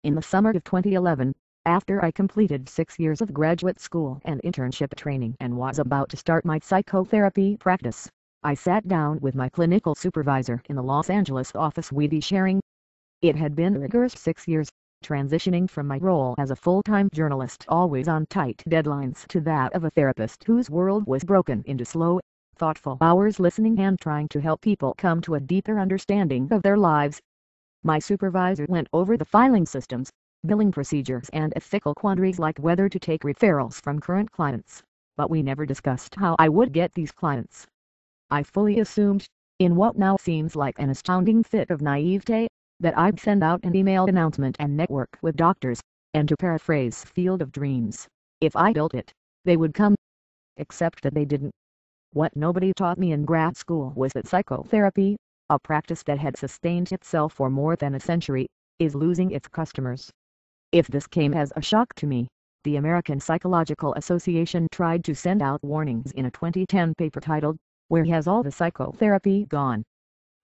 In the summer of 2011, after I completed 6 years of graduate school and internship training and was about to start my psychotherapy practice, I sat down with my clinical supervisor in the Los Angeles office we'd be sharing. It had been a rigorous 6 years, transitioning from my role as a full-time journalist always on tight deadlines to that of a therapist whose world was broken into slow, thoughtful hours listening and trying to help people come to a deeper understanding of their lives. My supervisor went over the filing systems, billing procedures and ethical quandaries like whether to take referrals from current clients, but we never discussed how I would get these clients. I fully assumed, in what now seems like an astounding fit of naivete, that I'd send out an email announcement and network with doctors, and to paraphrase Field of Dreams, if I built it, they would come. Except that they didn't. What nobody taught me in grad school was that psychotherapy, a practice that had sustained itself for more than a century, is losing its customers. If this came as a shock to me, the American Psychological Association tried to send out warnings in a 2010 paper titled, "Where Has All the Psychotherapy Gone?"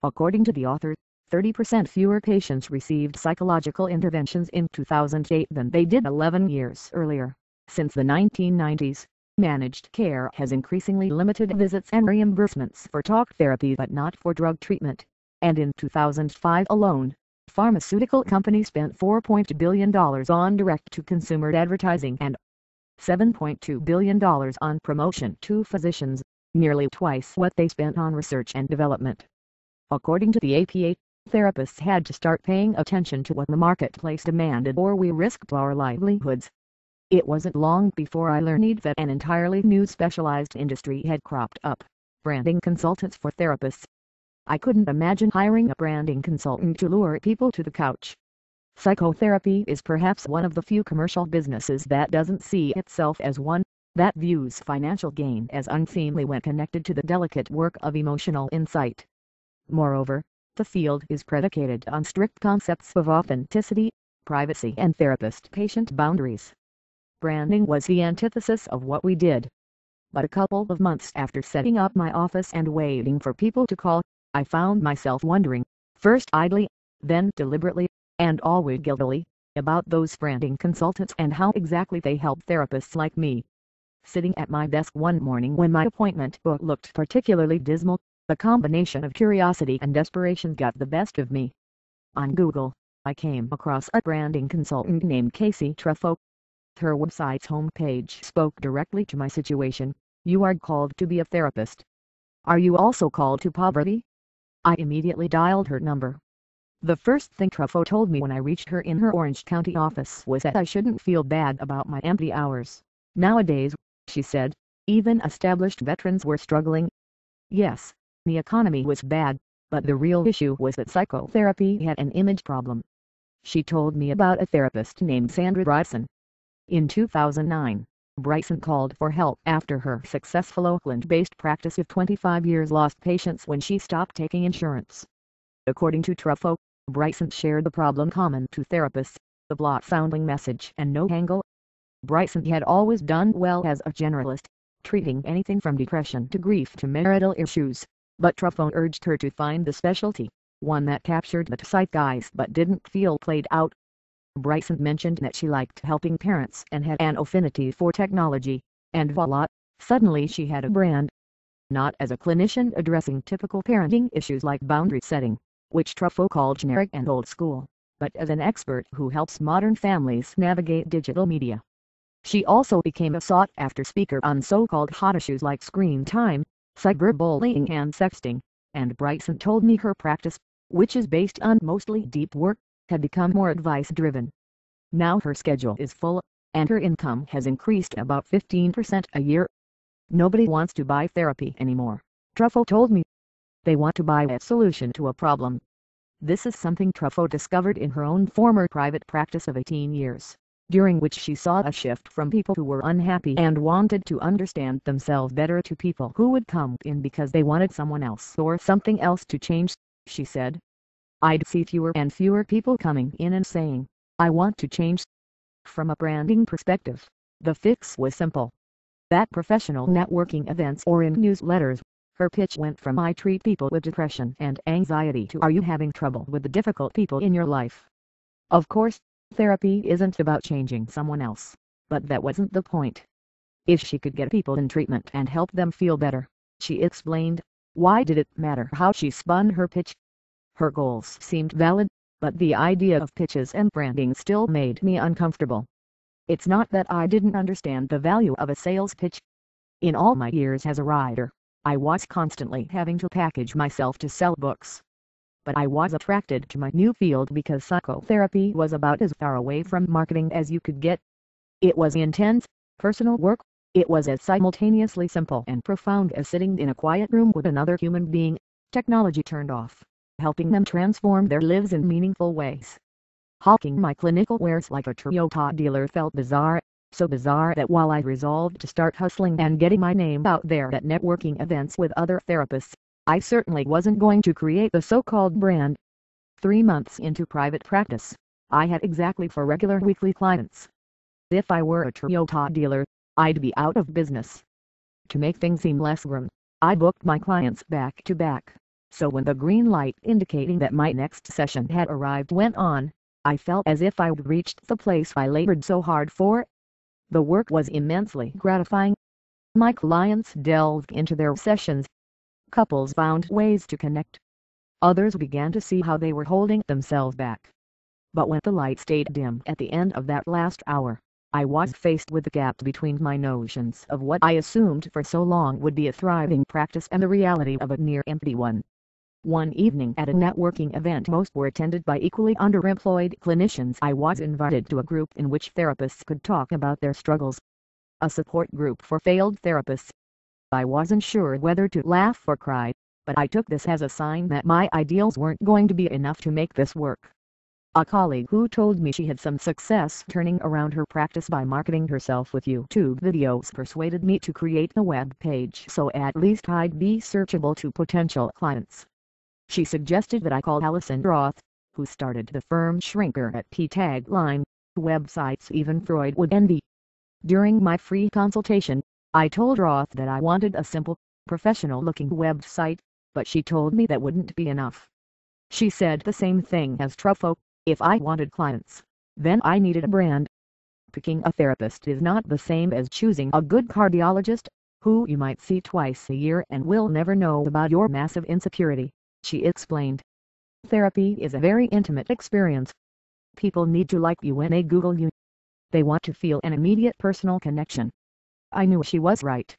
According to the author, 30% fewer patients received psychological interventions in 2008 than they did 11 years earlier. Since the 1990s, managed care has increasingly limited visits and reimbursements for talk therapy but not for drug treatment, and in 2005 alone, pharmaceutical companies spent $4.2 billion on direct-to-consumer advertising and $7.2 billion on promotion to physicians, nearly twice what they spent on research and development. According to the APA, therapists had to start paying attention to what the marketplace demanded or we risked our livelihoods. It wasn't long before I learned that an entirely new specialized industry had cropped up, branding consultants for therapists. I couldn't imagine hiring a branding consultant to lure people to the couch. Psychotherapy is perhaps one of the few commercial businesses that doesn't see itself as one, that views financial gain as unseemly when connected to the delicate work of emotional insight. Moreover, the field is predicated on strict concepts of authenticity, privacy and therapist-patient boundaries. Branding was the antithesis of what we did. But a couple of months after setting up my office and waiting for people to call, I found myself wondering, first idly, then deliberately, and always guiltily, about those branding consultants and how exactly they help therapists like me. Sitting at my desk one morning when my appointment book looked particularly dismal, the combination of curiosity and desperation got the best of me. On Google, I came across a branding consultant named Casey Truffaut. Her website's homepage spoke directly to my situation. "You are called to be a therapist. Are you also called to poverty?" I immediately dialed her number. The first thing Truffaut told me when I reached her in her Orange County office was that I shouldn't feel bad about my empty hours. Nowadays, she said, even established veterans were struggling. Yes, the economy was bad, but the real issue was that psychotherapy had an image problem. She told me about a therapist named Sandra Bryson. In 2009, Bryson called for help after her successful Oakland-based practice of 25 years lost patients when she stopped taking insurance. According to Truffaut, Bryson shared the problem common to therapists, the blood-founding message and no-angle. Bryson had always done well as a generalist, treating anything from depression to grief to marital issues, but Truffaut urged her to find the specialty, one that captured the zeitgeist but didn't feel played out. Bryson mentioned that she liked helping parents and had an affinity for technology, and voila, suddenly she had a brand. Not as a clinician addressing typical parenting issues like boundary setting, which Truffaut called generic and old school, but as an expert who helps modern families navigate digital media. She also became a sought-after speaker on so-called hot issues like screen time, cyberbullying and sexting, and Bryson told me her practice, which is based on mostly deep work, had become more advice-driven. Now her schedule is full, and her income has increased about 15% a year. Nobody wants to buy therapy anymore, Truffaut told me. They want to buy a solution to a problem. This is something Truffaut discovered in her own former private practice of 18 years, during which she saw a shift from people who were unhappy and wanted to understand themselves better to people who would come in because they wanted someone else or something else to change, she said. I'd see fewer and fewer people coming in and saying, "I want to change." From a branding perspective, the fix was simple. At professional networking events or in newsletters, her pitch went from "I treat people with depression and anxiety" to "Are you having trouble with the difficult people in your life?" Of course, Therapy isn't about changing someone else, but that wasn't the point. If she could get people in treatment and help them feel better, she explained. Why did it matter how she spun her pitch? Her goals seemed valid, but the idea of pitches and branding still made me uncomfortable. It's not that I didn't understand the value of a sales pitch. In all my years as a writer, I was constantly having to package myself to sell books. But I was attracted to my new field because psychotherapy was about as far away from marketing as you could get. It was intense, personal work. It was as simultaneously simple and profound as sitting in a quiet room with another human being, technology turned off, helping them transform their lives in meaningful ways. Hawking my clinical wares like a Toyota dealer felt bizarre, so bizarre that while I resolved to start hustling and getting my name out there at networking events with other therapists, I certainly wasn't going to create the so-called brand. 3 months into private practice, I had exactly 4 regular weekly clients. If I were a Toyota dealer, I'd be out of business. To make things seem less grim, I booked my clients back to back, so when the green light indicating that my next session had arrived went on, I felt as if I'd reached the place I labored so hard for. The work was immensely gratifying. My clients delved into their sessions. Couples found ways to connect. Others began to see how they were holding themselves back. But when the light stayed dim at the end of that last hour, I was faced with the gap between my notions of what I assumed for so long would be a thriving practice and the reality of a near-empty one. One evening at a networking event most were attended by equally underemployed clinicians, I was invited to a group in which therapists could talk about their struggles. A support group for failed therapists. I wasn't sure whether to laugh or cry, but I took this as a sign that my ideals weren't going to be enough to make this work. A colleague who told me she had some success turning around her practice by marketing herself with YouTube videos persuaded me to create a web page so at least I'd be searchable to potential clients. She suggested that I call Alison Roth, who started the firm Shrinker at P tagline, websites even Freud would envy. During my free consultation, I told Roth that I wanted a simple, professional-looking website, but she told me that wouldn't be enough. She said the same thing as Truffaut, if I wanted clients, then I needed a brand. Picking a therapist is not the same as choosing a good cardiologist, who you might see twice a year and will never know about your massive insecurity, she explained. Therapy is a very intimate experience. People need to like you when they Google you. They want to feel an immediate personal connection. I knew she was right.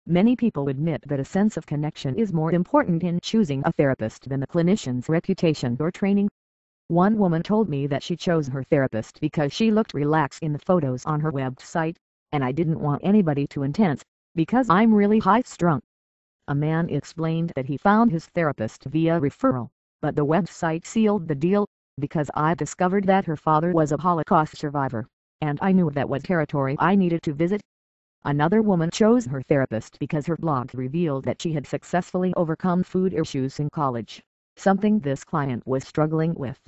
Many people admit that a sense of connection is more important in choosing a therapist than the clinician's reputation or training. One woman told me that she chose her therapist because she looked relaxed in the photos on her website, and I didn't want anybody too intense, because I'm really high-strung. A man explained that he found his therapist via referral, but the website sealed the deal, because I discovered that her father was a Holocaust survivor, and I knew that was territory I needed to visit. Another woman chose her therapist because her blog revealed that she had successfully overcome food issues in college, something this client was struggling with.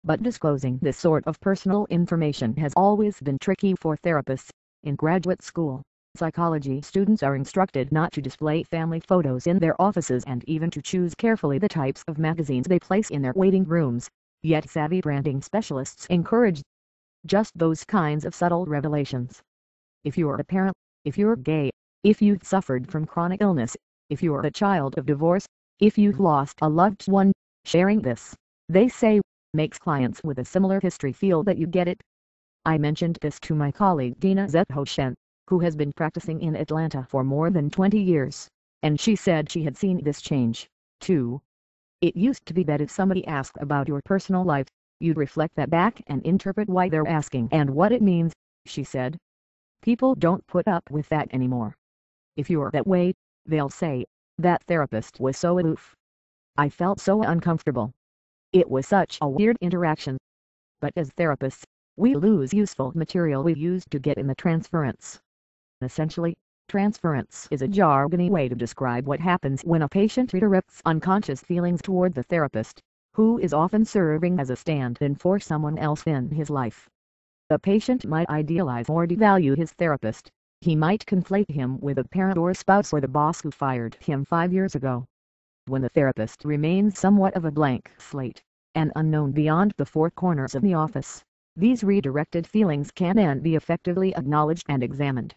But disclosing this sort of personal information has always been tricky for therapists. In graduate school, psychology students are instructed not to display family photos in their offices and even to choose carefully the types of magazines they place in their waiting rooms, yet savvy branding specialists encourage just those kinds of subtle revelations. If you're a parent, if you're gay, if you've suffered from chronic illness, if you're a child of divorce, if you've lost a loved one, sharing this, they say, makes clients with a similar history feel that you get it. I mentioned this to my colleague Dina Zethoschen, who has been practicing in Atlanta for more than 20 years, and she said she had seen this change, too. It used to be that if somebody asked about your personal life, you'd reflect that back and interpret why they're asking and what it means, she said. People don't put up with that anymore. If you're that way, they'll say, that therapist was so aloof. I felt so uncomfortable. It was such a weird interaction. But as therapists, we lose useful material we used to get in the transference. Essentially, transference is a jargony way to describe what happens when a patient redirects unconscious feelings toward the therapist, who is often serving as a stand-in for someone else in his life. The patient might idealize or devalue his therapist. He might conflate him with a parent or spouse or the boss who fired him 5 years ago. When the therapist remains somewhat of a blank slate, an unknown beyond the four corners of the office, These redirected feelings can then be effectively acknowledged and examined.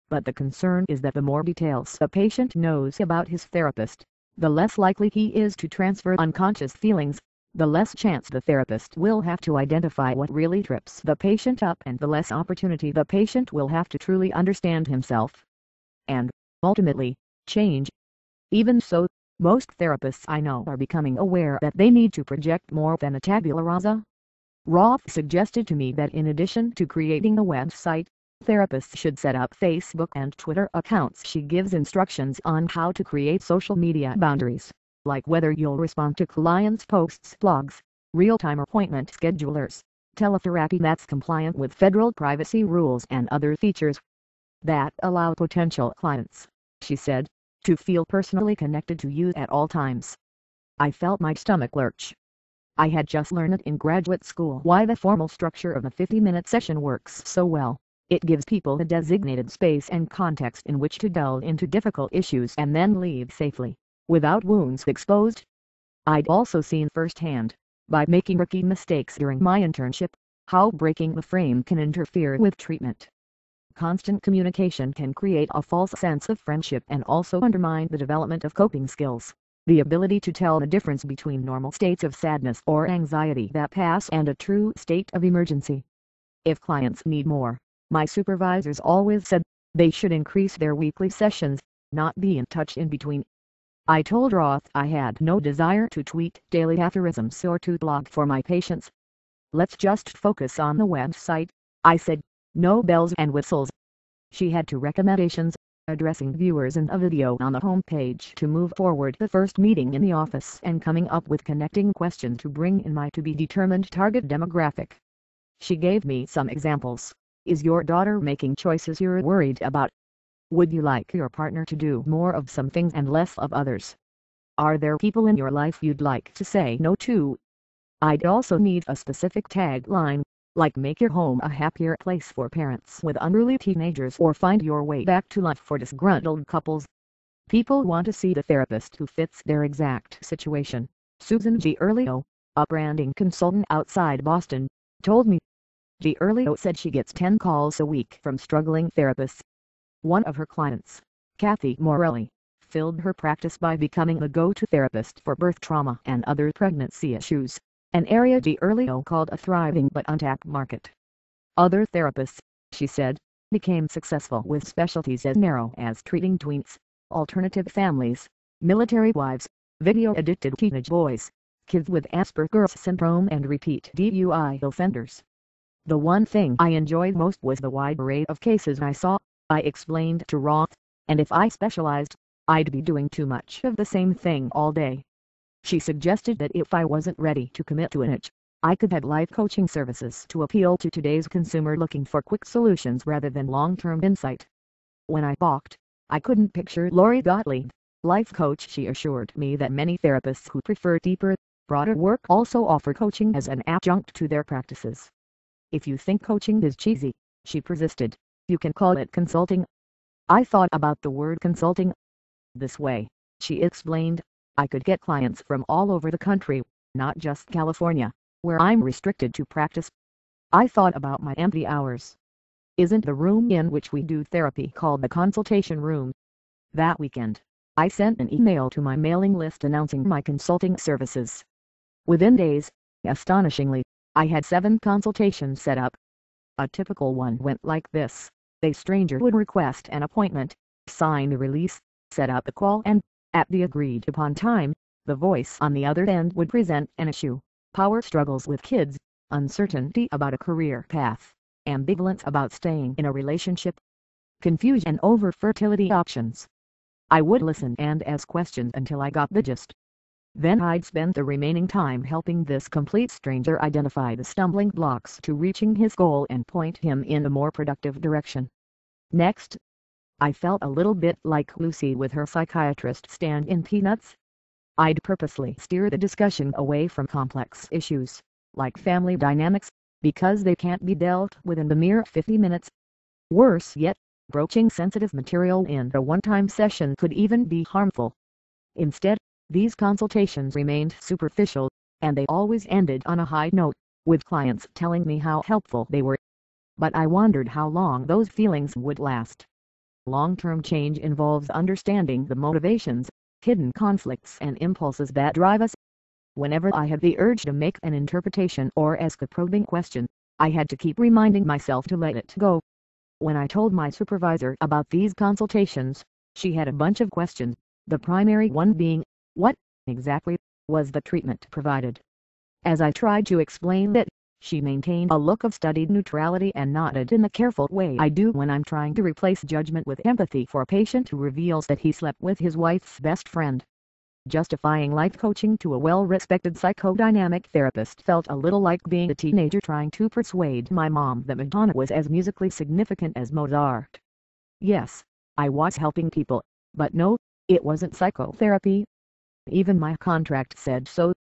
But the concern is that the more details a patient knows about his therapist, the less likely he is to transfer unconscious feelings, the less chance the therapist will have to identify what really trips the patient up, and the less opportunity the patient will have to truly understand himself and, ultimately, change. Even so, most therapists I know are becoming aware that they need to project more than a tabula rasa. Roth suggested to me that in addition to creating a website, therapists should set up Facebook and Twitter accounts. She gives instructions on how to create social media boundaries, like whether you'll respond to clients' posts, blogs, real-time appointment schedulers, teletherapy that's compliant with federal privacy rules, and other features that allow potential clients, she said, to feel personally connected to you at all times. I felt my stomach lurch. I had just learned in graduate school why the formal structure of a 50-minute session works so well. It gives people a designated space and context in which to delve into difficult issues and then leave safely, without wounds exposed. I'd also seen firsthand, by making rookie mistakes during my internship, how breaking the frame can interfere with treatment. Constant communication can create a false sense of friendship and also undermine the development of coping skills, the ability to tell the difference between normal states of sadness or anxiety that pass and a true state of emergency. If clients need more, my supervisors always said, they should increase their weekly sessions, not be in touch in between. I told Roth I had no desire to tweet daily aphorisms or to blog for my patients. Let's just focus on the website, I said. No bells and whistles. She had two recommendations: addressing viewers in a video on the home page to move forward the first meeting in the office, and coming up with connecting questions to bring in my to-be-determined target demographic. She gave me some examples. Is your daughter making choices you're worried about? Would you like your partner to do more of some things and less of others? Are there people in your life you'd like to say no to? I'd also need a specific tagline, like make your home a happier place for parents with unruly teenagers, or find your way back to life for disgruntled couples. People want to see the therapist who fits their exact situation, Susan Giurlio, a branding consultant outside Boston, told me. Giurlio said she gets 10 calls a week from struggling therapists. One of her clients, Kathy Morelli, filled her practice by becoming the go-to therapist for birth trauma and other pregnancy issues, an area Giurlio called a thriving but untapped market. Other therapists, she said, became successful with specialties as narrow as treating tweens, alternative families, military wives, video-addicted teenage boys, kids with Asperger's syndrome, and repeat DUI offenders. The one thing I enjoyed most was the wide array of cases I saw, I explained to Roth, and if I specialized, I'd be doing too much of the same thing all day. She suggested that if I wasn't ready to commit to a niche, I could have life coaching services to appeal to today's consumer looking for quick solutions rather than long-term insight. When I balked, I couldn't picture Lori Gottlieb, life coach. She assured me that many therapists who prefer deeper, broader work also offer coaching as an adjunct to their practices. If you think coaching is cheesy, she persisted, you can call it consulting. I thought about the word consulting this way, she explained. I could get clients from all over the country, not just California, where I'm restricted to practice. I thought about my empty hours. Isn't the room in which we do therapy called the consultation room? That weekend, I sent an email to my mailing list announcing my consulting services. Within days, astonishingly, I had 7 consultations set up. A typical one went like this: a stranger would request an appointment, sign the release, set up a call, and, at the agreed upon time, the voice on the other end would present an issue: power struggles with kids, uncertainty about a career path, ambivalence about staying in a relationship, confusion over fertility options. I would listen and ask questions until I got the gist. Then I'd spend the remaining time helping this complete stranger identify the stumbling blocks to reaching his goal and point him in a more productive direction. Next, I felt a little bit like Lucy with her psychiatrist stand in Peanuts. I'd purposely steer the discussion away from complex issues, like family dynamics, because they can't be dealt with in the mere 50 minutes. Worse yet, broaching sensitive material in a one-time session could even be harmful. Instead, these consultations remained superficial, and they always ended on a high note. with clients telling me how helpful they were. But I wondered how long those feelings would last. Long-term change involves understanding the motivations, hidden conflicts and impulses that drive us. Whenever I had the urge to make an interpretation or ask a probing question, I had to keep reminding myself to let it go. When I told my supervisor about these consultations, she had a bunch of questions, the primary one being, what, exactly, was the treatment provided? As I tried to explain it, she maintained a look of studied neutrality and nodded in the careful way I do when I'm trying to replace judgment with empathy for a patient who reveals that he slept with his wife's best friend. Justifying life coaching to a well-respected psychodynamic therapist felt a little like being a teenager trying to persuade my mom that Madonna was as musically significant as Mozart. Yes, I was helping people, but no, it wasn't psychotherapy. Even my contract said so.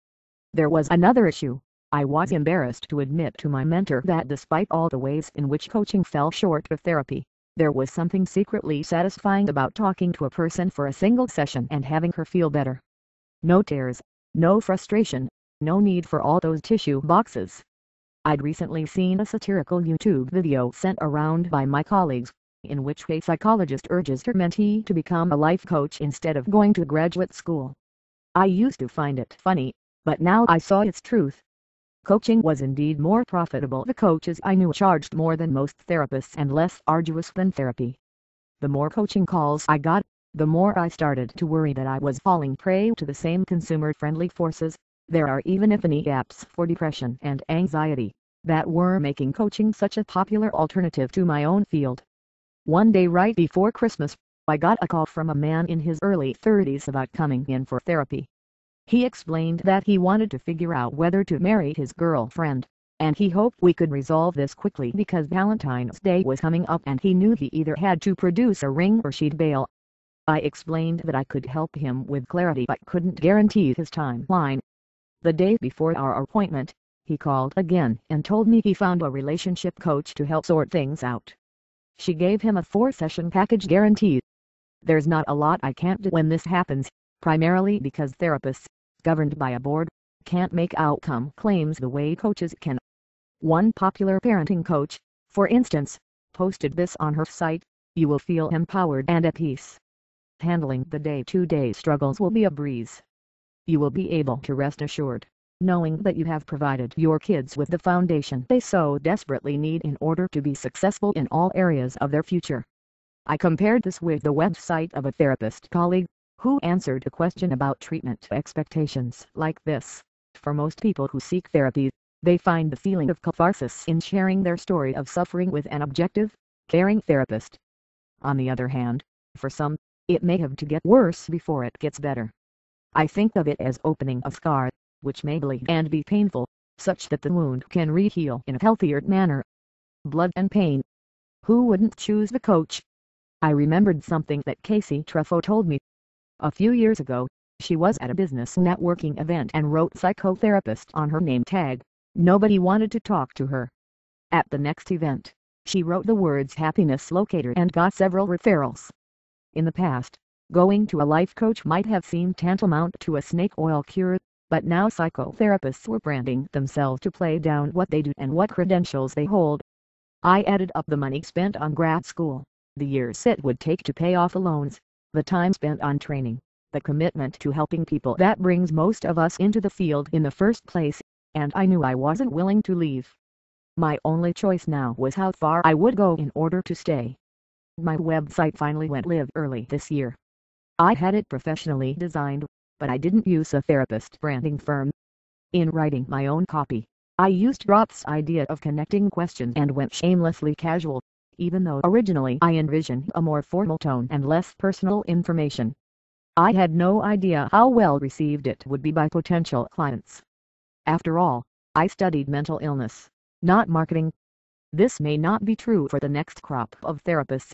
There was another issue. I was embarrassed to admit to my mentor that despite all the ways in which coaching fell short of therapy, there was something secretly satisfying about talking to a person for a single session and having her feel better. No tears, no frustration, no need for all those tissue boxes. I'd recently seen a satirical YouTube video sent around by my colleagues, in which a psychologist urges her mentee to become a life coach instead of going to graduate school. I used to find it funny, but now I saw its truth. Coaching was indeed more profitable. The coaches I knew charged more than most therapists and less arduous than therapy. The more coaching calls I got, the more I started to worry that I was falling prey to the same consumer-friendly forces. There are even Epiphany apps for depression and anxiety that were making coaching such a popular alternative to my own field. One day right before Christmas, I got a call from a man in his early 30s about coming in for therapy. He explained that he wanted to figure out whether to marry his girlfriend, and he hoped we could resolve this quickly because Valentine's Day was coming up and he knew he either had to produce a ring or she'd bail. I explained that I could help him with clarity but couldn't guarantee his timeline. The day before our appointment, he called again and told me he found a relationship coach to help sort things out. She gave him a 4-session package guarantee. There's not a lot I can't do when this happens, primarily because therapists, governed by a board, can't make outcome claims the way coaches can. One popular parenting coach, for instance, posted this on her site: "You will feel empowered and at peace. Handling the day-to-day struggles will be a breeze. You will be able to rest assured, knowing that you have provided your kids with the foundation they so desperately need in order to be successful in all areas of their future." I compared this with the website of a therapist colleague, who answered a question about treatment expectations like this: "For most people who seek therapy, they find the feeling of catharsis in sharing their story of suffering with an objective, caring therapist. On the other hand, for some, it may have to get worse before it gets better. I think of it as opening a scar, which may bleed and be painful, such that the wound can re-heal in a healthier manner. Blood and pain. Who wouldn't choose the coach?" I remembered something that Casey Truffaut told me. A few years ago, she was at a business networking event and wrote psychotherapist on her name tag. Nobody wanted to talk to her. At the next event, she wrote the words happiness locator and got several referrals. In the past, going to a life coach might have seemed tantamount to a snake oil cure, but now psychotherapists were branding themselves to play down what they do and what credentials they hold. I added up the money spent on grad school, the years it would take to pay off the loans, the time spent on training, the commitment to helping people that brings most of us into the field in the first place, and I knew I wasn't willing to leave. My only choice now was how far I would go in order to stay. My website finally went live early this year. I had it professionally designed, but I didn't use a therapist branding firm. In writing my own copy, I used Rob's idea of connecting questions and went shamelessly casual, even though originally I envisioned a more formal tone and less personal information. I had no idea how well received it would be by potential clients. After all, I studied mental illness, not marketing. This may not be true for the next crop of therapists.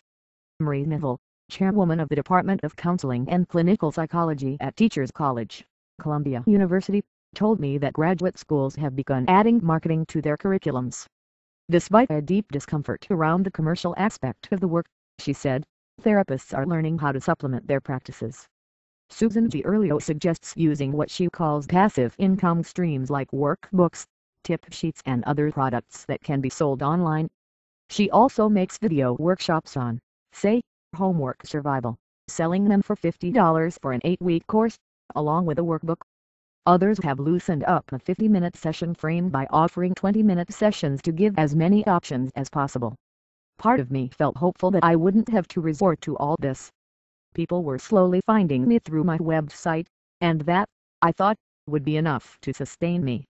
Marie Neville, chairwoman of the Department of Counseling and Clinical Psychology at Teachers College, Columbia University, told me that graduate schools have begun adding marketing to their curriculums. Despite a deep discomfort around the commercial aspect of the work, she said, therapists are learning how to supplement their practices. Susan Giorlio suggests using what she calls passive income streams like workbooks, tip sheets and other products that can be sold online. She also makes video workshops on, say, homework survival, selling them for $50 for an 8-week course, along with a workbook. Others have loosened up a 50-minute session frame by offering 20-minute sessions to give as many options as possible. Part of me felt hopeful that I wouldn't have to resort to all this. People were slowly finding me through my website, and that, I thought, would be enough to sustain me.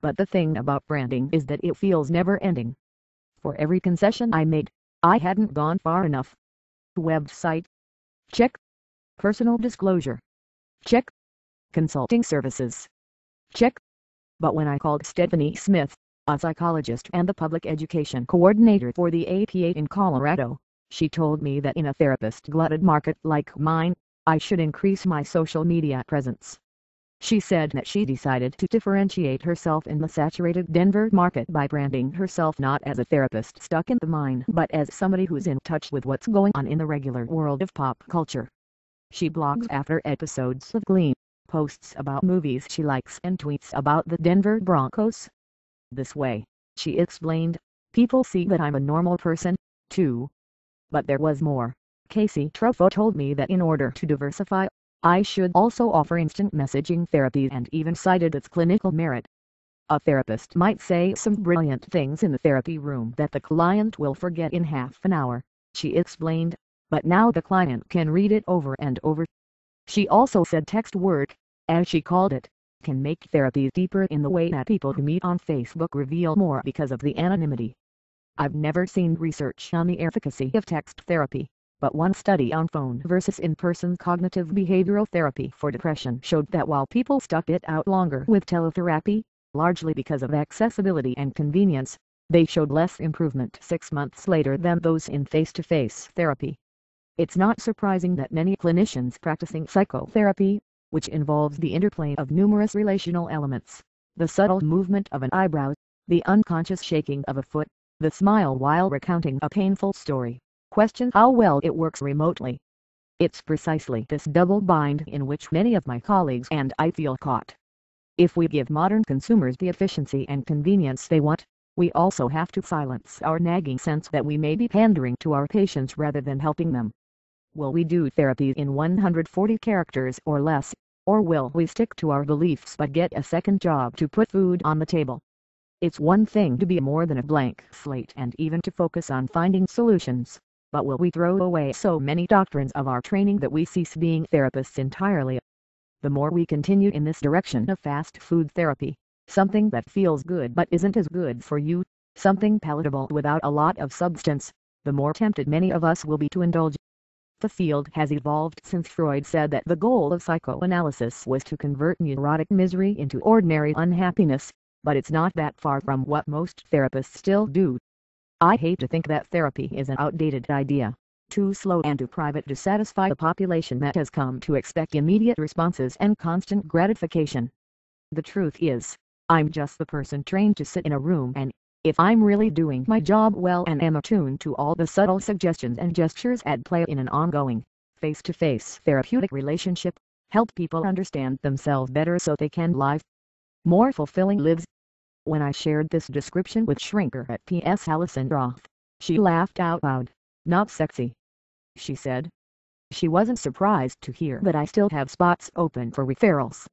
But the thing about branding is that it feels never-ending. For every concession I made, I hadn't gone far enough. Website. Check. Personal disclosure. Check. Consulting services. Check. But when I called Stephanie Smith, a psychologist and the public education coordinator for the APA in Colorado, she told me that in a therapist-glutted market like mine, I should increase my social media presence. She said that she decided to differentiate herself in the saturated Denver market by branding herself not as a therapist stuck in the mine but as somebody who's in touch with what's going on in the regular world of pop culture. She blogs after episodes of Glee, posts about movies she likes and tweets about the Denver Broncos. This way, she explained, people see that I'm a normal person, too. But there was more. Casey Truffaut told me that in order to diversify, I should also offer instant messaging therapy and even cited its clinical merit. A therapist might say some brilliant things in the therapy room that the client will forget in half an hour, she explained, but now the client can read it over and over. She also said text work, as she called it, can make therapy deeper in the way that people who meet on Facebook reveal more because of the anonymity. I've never seen research on the efficacy of text therapy, but one study on phone versus in-person cognitive behavioral therapy for depression showed that while people stuck it out longer with teletherapy, largely because of accessibility and convenience, they showed less improvement 6 months later than those in face-to-face therapy. It's not surprising that many clinicians practicing psychotherapy, which involves the interplay of numerous relational elements, the subtle movement of an eyebrow, the unconscious shaking of a foot, the smile while recounting a painful story, question how well it works remotely. It's precisely this double bind in which many of my colleagues and I feel caught. If we give modern consumers the efficiency and convenience they want, we also have to silence our nagging sense that we may be pandering to our patients rather than helping them. Will we do therapy in 140 characters or less, or will we stick to our beliefs but get a second job to put food on the table? It's one thing to be more than a blank slate and even to focus on finding solutions, but will we throw away so many doctrines of our training that we cease being therapists entirely? The more we continue in this direction of fast food therapy, something that feels good but isn't as good for you, something palatable without a lot of substance, the more tempted many of us will be to indulge. The field has evolved since Freud said that the goal of psychoanalysis was to convert neurotic misery into ordinary unhappiness, but it's not that far from what most therapists still do. I hate to think that therapy is an outdated idea, too slow and too private to satisfy a population that has come to expect immediate responses and constant gratification. The truth is, I'm just the person trained to sit in a room and, if I'm really doing my job well and am attuned to all the subtle suggestions and gestures at play in an ongoing, face-to-face therapeutic relationship, help people understand themselves better so they can live more fulfilling lives. When I shared this description with Shrinker at PS Allison Roth, she laughed out loud. Not sexy, she said. She wasn't surprised to hear that I still have spots open for referrals.